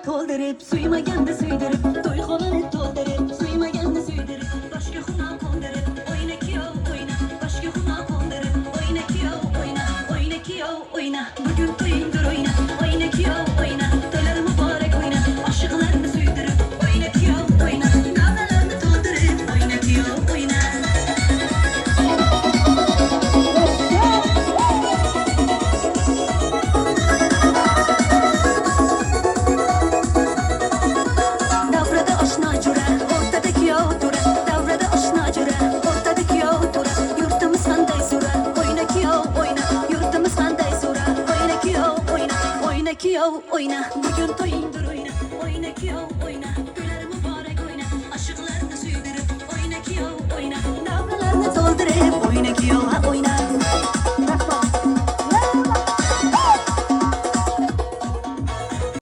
koldurup, suyuma geldi süydürüp, duyguları doldurup, suyuma geldi süydürüp, başka huna koldurup, oyna ki oyna, başka huna koldurup, oyna ki oyna, oyna ki oyna, bugün toyundur oyna, oyna ki oyna, dolar mübarek oyna, aşıklarını süydürüp, oyna ki oyna, navalarını doldurup, oyna ki oyna. Oyna, bugün toyundur oyna, oyna ki oyna, güler mübarek oyna, aşıklarını süydürüp, oyna ki oyna, davralarını doldurup, oyna ki oyna.